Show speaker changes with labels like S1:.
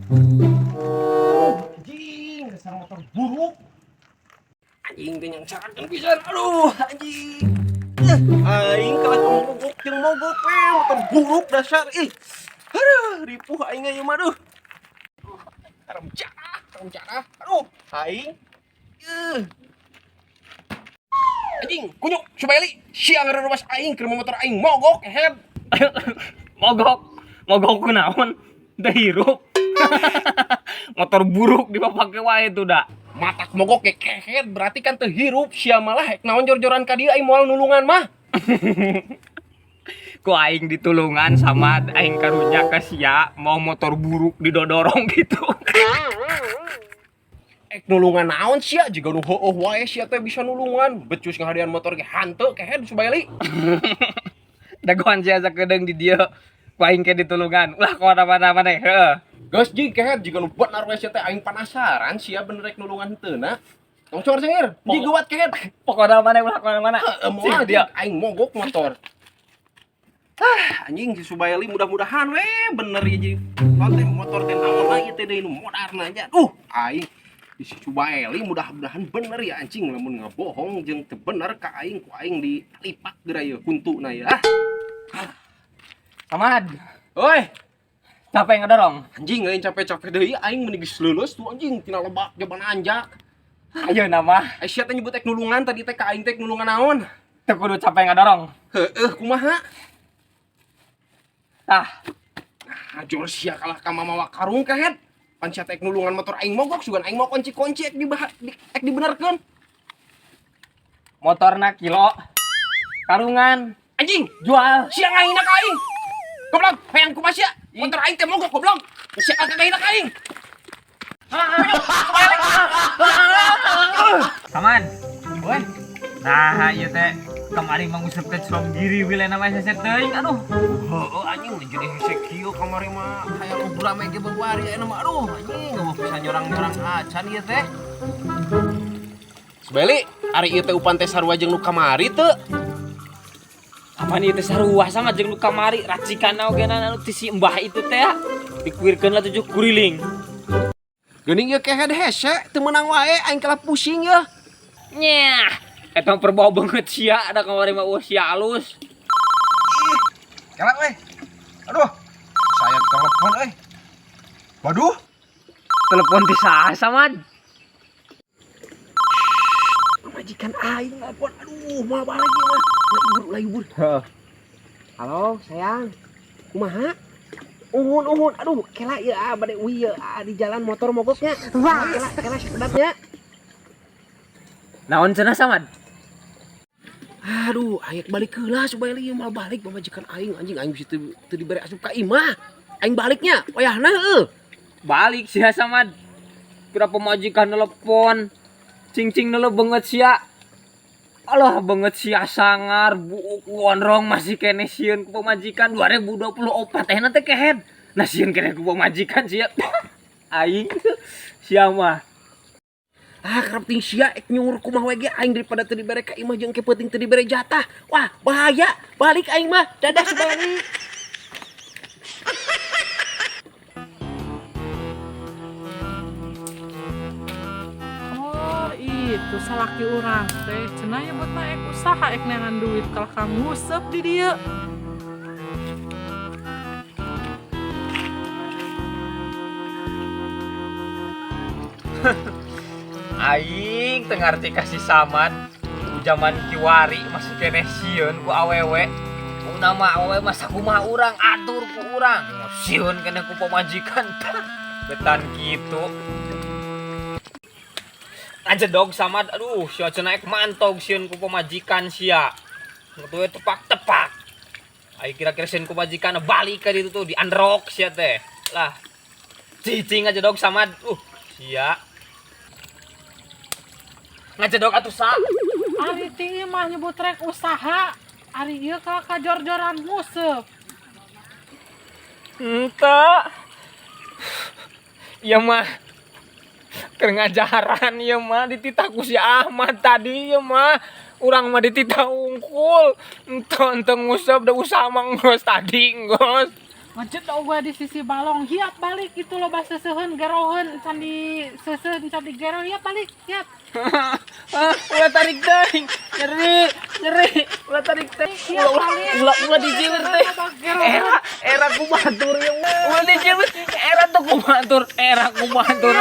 S1: Anjing, dasar motor buruk. Anjing teh yang carakan pisan. Aduh, anjing. Aing kalah mogok jeung mogok we, motor buruk dasar. Ih. Aduh, ripuh aing aya mah aduh. Tarem cara. Aduh, aing. Anjing, kunyuk, Subaili. Siang ngerewas aing keur motor aing mogok head.
S2: mogok kunaon teu hirup. Motor buruk dipake wae tuh da.
S1: Matak mogok ke kehead berarti kan teu hirup. Sia malah hek naon jor-joran ka dieu aing moal nulungan mah.
S2: Ku aing ditulungan sama aing karunya ke sia mau motor buruk didodorong gitu.
S1: Ek nulungan naon sia jiga nu heueuh wae sia teh bisa nulungan. Becus ngahadian motor ge hanteu kehead Subaili.
S2: Dagoan sia sakedeung di dieu. Ku aing ke ditulungan. Ulah kemana-mana maneh. Heeh.
S1: Geus jing kehead jiga nu bener we sia teh aing penasaran sia bener rek nulungan heuteuna. Tong cor cengir, di guat kehead.
S2: Pokoknya mana ulah kemana-mana.
S1: Moal dia aing mogok motor. Anjing si Subaili mudah-mudahan we bener ya jadi nanti motor teh naon lagi teh deui nu modern aja. Aing si Subaili mudah-mudahan bener ya anjing lamun ngabohong jeung teu bener ka aing ku aing dilipat geura ye kuntuna ya.
S2: Samad.
S1: Oi,
S2: Capek ngedorong.
S1: anjing lain capek-capek deui aing mending geus leuleus tuh anjing tina lebak jaban anjak.
S2: Ayo nama.
S1: Ai sia teh nyebut tek nulungan tadi teh ka aing teh nulungan naon?
S2: Teu kudu capek ngedorong.
S1: Heueuh kumaha?
S2: Tah,
S1: Jor sia kalah ka mamawa karung kahet. Pan sia tek nulungan motor aing mogok sugan aing mau kunci-kunci ek dibenerkeun.
S2: motorna kilo. Karungan
S1: Anjing,
S2: jual.
S1: sia ngahina ka aing. Goblok, hayang kumaha sia? Motor aing teh mogok goblok. Sia ngahina ka aing.
S2: Saman. Woi. Nah, ieu teh kamari mangusep teh celom diri we nama seset teuing. Aduh.
S1: Heueuh anjing jadi hese kieu kamari mah hayang ngobrol mah ge babari aya mah. Aduh anjing ngeueuh pisan nyorang-nyorang acan ieu teh. Subaili, ari ieu teh upan teh sarua jeung nu kamari teu?
S2: Apaan ieu teh sarua sama jeung nu kamari racikanna ogeuna anu ti si mbah itu teh. Dikuirkeun lah 7 kuriling.
S1: Geuning ieu kehead hese teu meunang wae aing kalah pusing ya.
S2: Nyah. Eta perbau banget sia ada kamari mah sia alus.
S1: Kelak weh. Aduh. Saya telepon Waduh.
S2: Telepon ti saha Samad?
S1: Majikan aing telepon. Aduh, mah balik ieu mah. Laibur.
S3: Halo sayang,
S1: Kumaha?
S3: uhun, aduh, kela ya, bade uy ya, di jalan motor mogoknya, kela sekedapnya.
S2: Naon cenah Samad?
S1: Aduh, ayak balik heula Subaili mal balik pamajikan aing anjing aing bisa teu dibere asup ka imah. Aing baliknya wayahna heueuh.
S2: Balik sia Samad. Kira pemajikan telepon. Cing-cing neuleuh banget sia. Alah banget sia sangar buuk gondrong masih kene sieun ku pemajikan 2024 teh teh kehead. Nah sieun kene ku pemajikan sia. Aing sia mah.
S1: Kerap ting sia ek nyuruh kumaha we ge aing daripada teu dibere ka imah jeung ke penting teu dibere jatah. Wah, bahaya. Balik aing mah. Dadah Subaili.
S4: Oh itu salaki urang teh cenah ya buat ek usaha ek neangan duit kalau kamu ngusep di dia.
S2: Aing teu ngarti kasih Samad. Zaman kiwari masih kene sieun ku awewe. Ku nama awewe mah sakumaha urang atur ku urang. Sieun kene ku pemajikan. Betan kitu. Ajedog Samad, aduh sia cenah ek mantog sieun ku pemajikan sia. Ngatu tepak-tepak. Ai kira-kira sieun ku pemajikan balik ka ditu tuh di androk sia teh. Lah. Cicing aja dog Samad. Sia. Ngajadog atuh sa.
S4: Ari ti mah nyebut rek usaha. Ari ieu ka kajor-joran ngusep.
S2: Henteu. Ieu mah keur ngajaran ieu mah dititah ku si Ahmad tadi ieu mah. Urang mah dititah unggul. Ente ngusep da usaha mah geus tadi geus.
S4: Macet gue di sisi balong, hiap balik gitu lo bahasa sehen, gerohen, candi sesen, candi gero, hiap balik, hiap.
S2: Ulah tarik teh, nyeri, ulah tarik teh, ulah dijilir teh. Era kumatur yang ulah dijilir, era tuh kumatur, era kumatur.